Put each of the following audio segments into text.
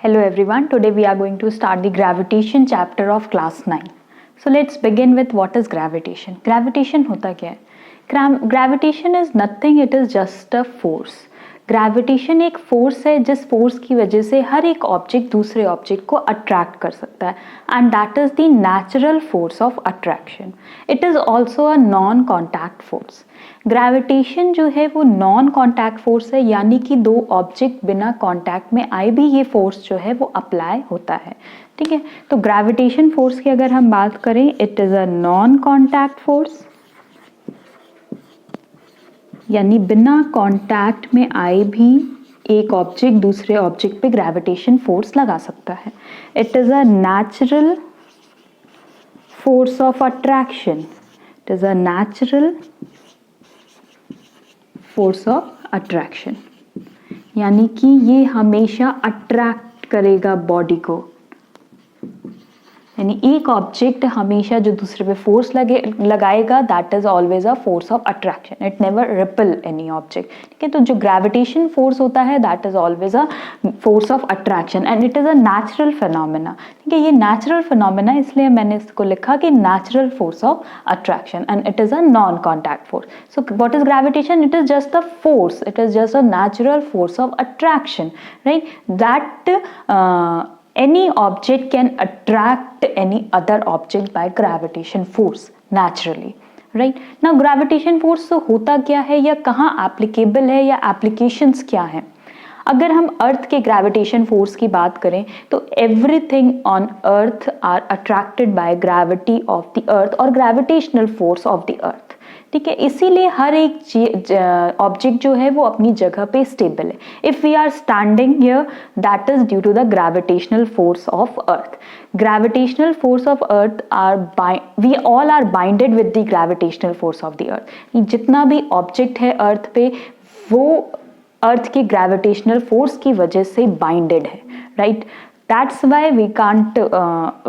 Hello everyone, today we are going to start the gravitation chapter of class 9. So let's begin with what is gravitation. Gravitation होता क्या है? Gravitation is nothing, it is just a force. Gravitation एक force है जिस force की वजह से हर एक ऑब्जेक्ट दूसरे ऑब्जेक्ट को अट्रैक्ट कर सकता है and that is the natural force of attraction. It is also a non contact force. Gravitation जो है वो नॉन कॉन्टैक्ट फोर्स है, यानी कि दो ऑब्जेक्ट बिना कॉन्टैक्ट में आए भी ये फोर्स जो है वो अप्लाई होता है. ठीक है, तो ग्रेविटेशन फोर्स की अगर हम बात करें, it is a non contact force, यानी बिना कांटेक्ट में आए भी एक ऑब्जेक्ट दूसरे ऑब्जेक्ट पे ग्रेविटेशन फोर्स लगा सकता है. It is a natural force of attraction. It is a natural force of attraction, यानी कि ये हमेशा अट्रैक्ट करेगा बॉडी को. यानी एक ऑब्जेक्ट हमेशा जो दूसरे पे फोर्स लगाएगा, that is always a force of attraction. It never ripple any object. ठीक है, तो जो ग्रेविटेशन फोर्स होता है that is always a force of attraction and it is a natural phenomena. ठीक है, ये नेचुरल फिनोमेना, इसलिए मैंने इसको लिखा कि natural force of attraction and it is a non contact force. So what is gravitation? It is just a force, it is just a natural force of attraction, right? That any object can attract any other object by gravitation force naturally, right? Now gravitation force होता क्या है या कहाँ applicable है या applications क्या है? अगर हम अर्थ के ग्रेविटेशन फोर्स की बात करें तो everything on earth are attracted by gravity of the earth और gravitational force of the earth. ठीक है, इसीलिए हर एक ऑब्जेक्ट जो है वो अपनी जगह पे स्टेबल है. If we are standing here, that is due to the gravitational force of earth. Gravitational force of earth we all are binded with the gravitational force of the earth. जितना भी object है अर्थ पे वो अर्थ की gravitational force की वजह से binded है, right? That's why we can't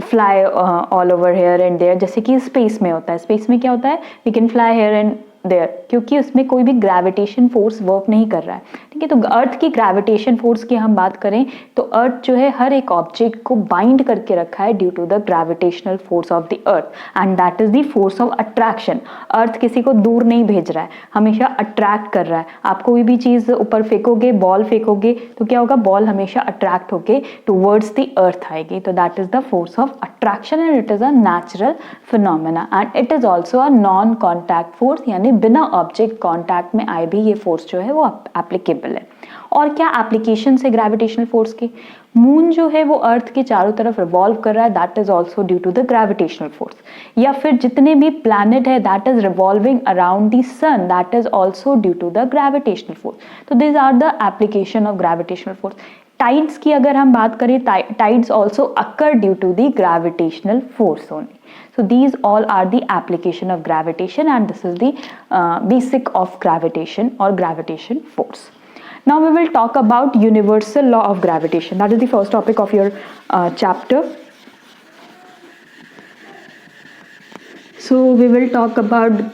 fly all over here and there, जैसे कि स्पेस में होता है. स्पेस में क्या होता है? We can fly here and there, क्योंकि उसमें कोई भी ग्रेविटेशन फोर्स वर्क नहीं कर रहा है. ठीक है, तो अर्थ की ग्रेविटेशन फोर्स की हम बात करें तो अर्थ जो है हर एक ऑब्जेक्ट को बाइंड करके रखा है due to the gravitational force of the earth and that is the force of attraction. Earth किसी को दूर नहीं भेज रहा है, हमेशा अट्रैक्ट कर रहा है. आप कोई भी चीज ऊपर फेंकोगे, बॉल फेंकोगे, तो क्या होगा? बॉल हमेशा अट्रैक्ट होके टूवर्ड्स द अर्थ आएगी. तो that is the force of attraction and it is a natural phenomena and it is also a non contact force, यानी बिना ऑब्जेक्ट कांटेक्ट में आए भी ये फोर्स जो है वो एप्लीकेबल है. और क्या एप्लीकेशन है ग्रेविटेशनल फोर्स की? मून जो है वो अर्थ के चारों तरफ रिवॉल्व कर रहा है, that is also due to the gravitational force. या फिर जितने भी प्लैनेट है that is revolving around the sun, that is also due to the gravitational force. तो this are the application of gravitational force. Tides की अगर हम बात करें, tides also occur due to the gravitational force only. So these all are the application of gravitation and this is the basic of gravitation or gravitation force. Now we will talk about universal law of gravitation. That is the first topic of your chapter. So we will talk about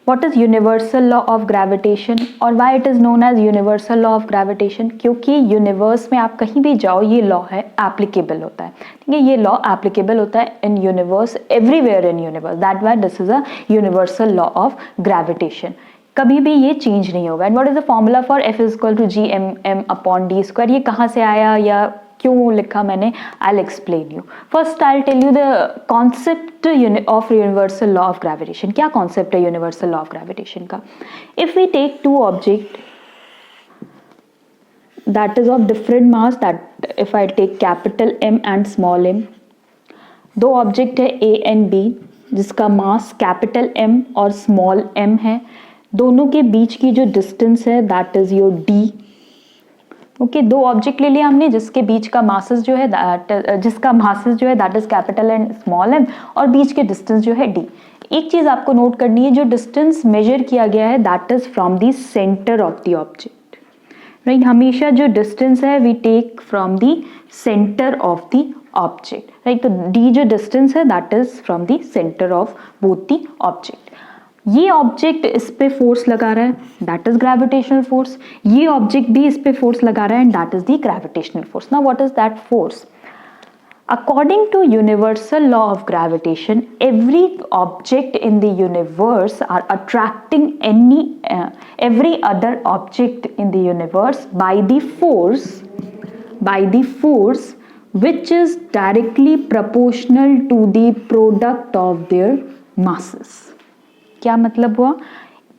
what is universal law of gravitation और why it is known as universal law of gravitation. क्योंकि universe में आप कहीं भी जाओ ये law है applicable होता है. ठीक है, ये लॉ एप्लीकेबल होता है in universe, everywhere in universe. That why this is a universal law of gravitation. कभी भी ये चेंज नहीं होगा. And what is the formula for F is equal to Gm/m/d²? ये कहाँ से आया या क्यों लिखा मैंने? I will explain you. First I will tell you the concept of universal law of gravitation. क्या कॉन्सेप्ट है यूनिवर्सल लॉ ऑफ ग्रेविटेशन का? If we take to object that is of different mass, that if I take capital M and small m, दो object है A and B जिसका mass capital M और small m है. दोनों के बीच की जो डिस्टेंस है that is your D. Okay, दो ऑब्जेक्ट ले लिया हमने जिसके बीच का मासेस जो है that is capital and small m और बीच के डिस्टेंस जो है D. एक चीज आपको नोट करनी है, जो डिस्टेंस मेजर किया गया है that is from the centre of the object, right? हमेशा जो डिस्टेंस है we take from the centre of the object, right? तो D जो डिस्टेंस है that is from the centre of both the object. ये ऑब्जेक्ट इस पे force लगा रहा है, दैट इज ग्रेविटेशनल फोर्स, ये ऑब्जेक्ट भी इस पे फोर्स लगा रहा है and that is the gravitational force. Now what is that force? According to universal law of gravitation, every object in the universe are attracting every other object in the universe by the force which is directly proportional to the product of their masses. क्या मतलब हुआ?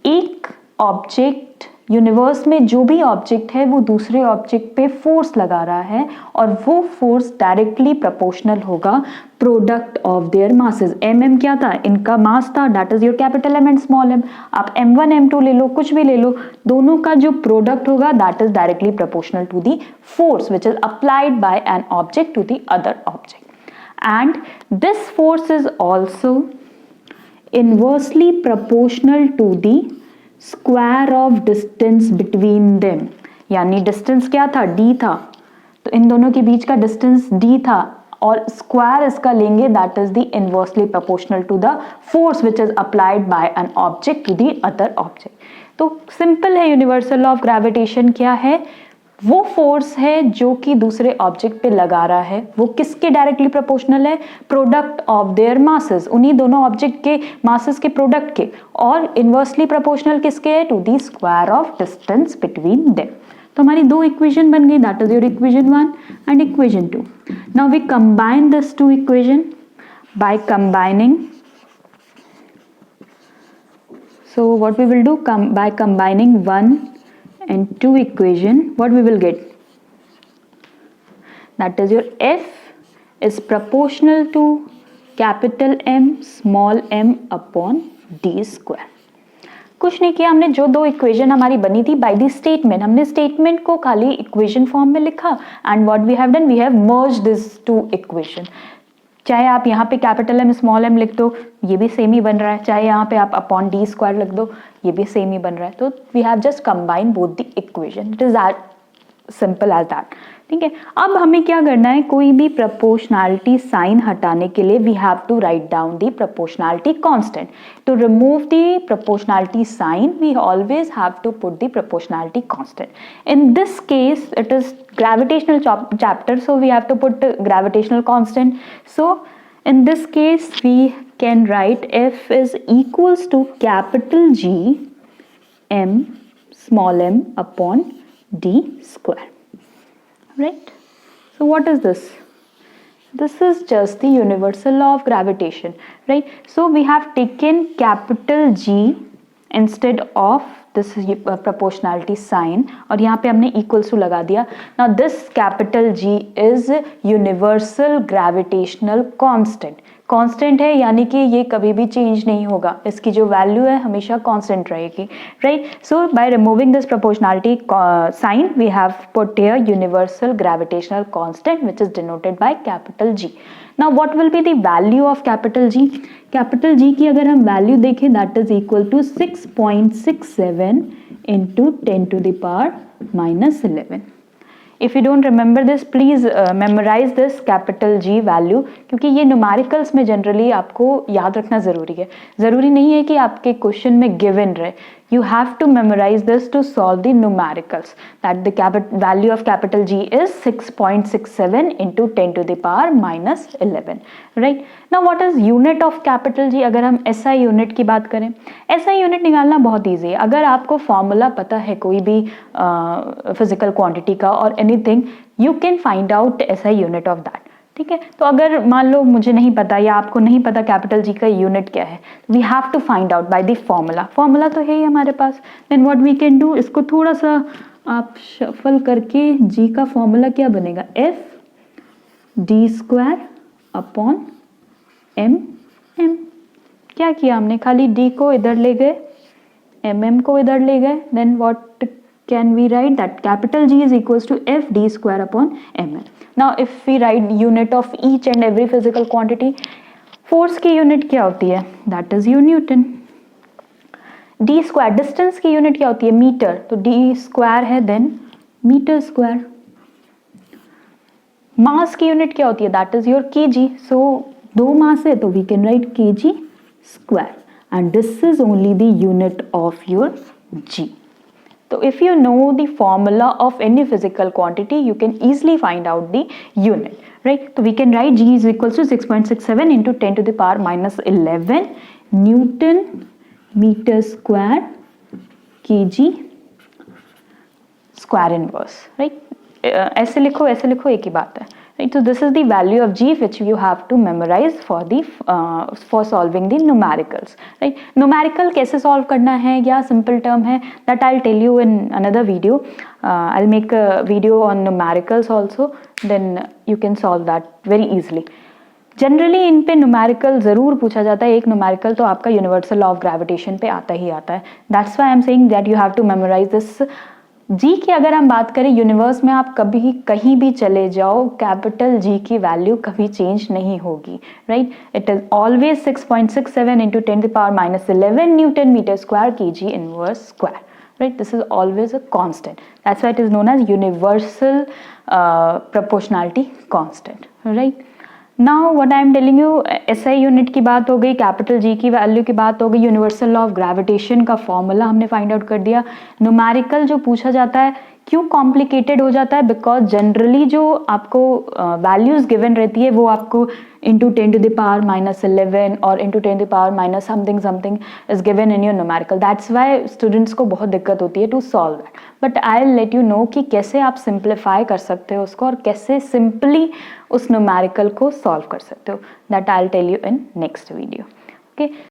एक object, universe में जो भी object है वो दूसरे ऑब्जेक्ट पे फोर्स लगा रहा है और वो फोर्स डायरेक्टली प्रोपोर्शनल होगा product of their masses. M क्या था? इनका मास था, that is your capital M and small M. आप m1 m2 ले लो, कुछ भी ले लो, दोनों का जो प्रोडक्ट होगा that is directly proportional to the force which is applied by an object to the other object. And this force is also inversely proportional to the square of distance between them. यानी distance क्या था? d था, तो इन दोनों के बीच का distance d था और स्क्वायर इसका लेंगे that is the inversely proportional to the force which is applied by an object to the other object. तो सिंपल है, यूनिवर्सल लॉ ऑफ ग्रेविटेशन क्या है? वो फोर्स है जो कि दूसरे ऑब्जेक्ट पे लगा रहा है, वो किसके डायरेक्टली प्रोपोर्शनल है? प्रोडक्ट ऑफ देयर मासेस, उन्हीं दोनों ऑब्जेक्ट के मासेस के प्रोडक्ट के. और इनवर्सली प्रोपोर्शनल किसके है? To the square of distance between them. तो हमारी दो इक्वेशन बन गई, that is your equation 1 and equation 2. Now we combine this two equation by combining. So what we will do, by combining 1 and 2 equation, what we will get? That is your f is proportional to capital M small m upon d square. कुछ नहीं किया हमने, जो दो equation हमारी बनी थी by the statement, हमने स्टेटमेंट को खाली इक्वेशन फॉर्म में लिखा and what we have done, we have merged this two equation. चाहे आप यहाँ पे कैपिटल एम स्मॉल एम लिख दो, ये भी सेम ही बन रहा है, चाहे यहाँ पे आप अपॉन डी स्क्वायर लिख दो, ये भी सेम ही बन रहा है. तो we have just combine both the equation. It is that simple as that. ठीक है, अब हमें क्या करना है, कोई भी प्रोपोर्शनैलिटी साइन हटाने के लिए we have to write down the proportionality constant. To remove the proportionality sign we always have to put the proportionality constant. In this case it is gravitational chapter, so we have to put gravitational constant. So in this case we can write f is equals to capital G m small m upon d square, right? So what is this? This is just the universal law of gravitation, right? So we have taken capital G instead of this proportionality sign और यहाँ पे हमने equals to लगा दिया. Now this capital G is universal gravitational constant. Constant है यानी कि ये कभी भी चेंज नहीं होगा, इसकी जो वैल्यू है हमेशा कांस्टेंट रहेगी, right? So by removing this proportionality sign we have put here universal gravitational constant which is denoted by capital G. Now what will be the value of capital G? Capital G की अगर हम value देखें that is equal to 6.67 into 10 to the power minus 11. If you don't remember this, please memorize this capital G value, क्योंकि ये numericals में generally आपको याद रखना ज़रूरी है. ज़रूरी नहीं है कि आपके क्वेश्चन में गिवन रहे. You have to memorize this to solve the numericals. That the value of capital G is 6.67 into 10 to the power minus 11. Right? Now what is unit of capital G? अगर हम SI unit की बात करें, SI unit निकालना बहुत easy है. अगर आपको फॉर्मूला पता है कोई भी फिजिकल क्वांटिटी का और anything, you can find out SI unit of that. ठीक है, तो अगर मान लो मुझे नहीं पता या आपको नहीं पता कैपिटल जी का यूनिट क्या है, we have to find out by the formula. Formula तो है ही हमारे पास. Then what we can do, इसको थोड़ा सा आप शफल करके जी का फॉर्मूला क्या बनेगा, F D square upon M M. क्या किया हमने, खाली डी को इधर ले गए, एम एम को इधर ले गए. Then what can we write that capital G is equals to f d square upon ml. Now if we write unit of each and every physical quantity, force की unit क्या होती है, that is your Newton. d square distance की unit क्या होती है, metre, तो d square है then मीटर square. mass की unit क्या होती है, that is your kg. so दो mass है तो we can write kg square. and this is only the unit of your g. So if you know the formula of any physical quantity, you can easily find out the unit, right? So we can write G is equals to 6.67 into 10 to the power minus 11 Newton meter square kg square inverse, right? ऐसे लिखो एक ही बात है, right? So this is the value of G which you have to memorize for solving the numericals, right? Numerical कैसे solve करना है या simple term है, that I'll tell you in another video. I'll make a video on numericals also, then you can solve that very easily. Generally in पे numerical ज़रूर पूछा जाता है, एक न्यूमेरिकल तो आपका यूनिवर्सल लॉ ऑफ ग्रेविटेशन पे आता ही आता है. That's why I am saying that you have to memorise this. G की अगर हम बात करें, यूनिवर्स में आप कभी कहीं भी चले जाओ, कैपिटल जी की वैल्यू कभी चेंज नहीं होगी, right? It is always 6.67 into 10 to the power minus 11 newton metre square k g inverse square, right? This is always a constant. That's why it is known as universal proportionality constant, right? Now what I am telling you, SI unit की बात हो गई, capital G की value की बात हो गई, universal law of gravitation का फॉर्मूला हमने फाइंड आउट कर दिया. न्यूमेरिकल जो पूछा जाता है क्यों कॉम्प्लिकेटेड हो जाता है? बिकॉज जनरली जो आपको वैल्यूज गिवन रहती है वो आपको into 10 to the power minus 11 और into 10 to the power minus something is given in your numerical. That's why students को बहुत दिक्कत होती है to solve that. But I will let you know कि कैसे आप सिंप्लीफाई कर सकते हो उसको और कैसे सिंपली उस न्यूमेरिकल को सॉल्व कर सकते हो. That I will tell you in next video. Okay.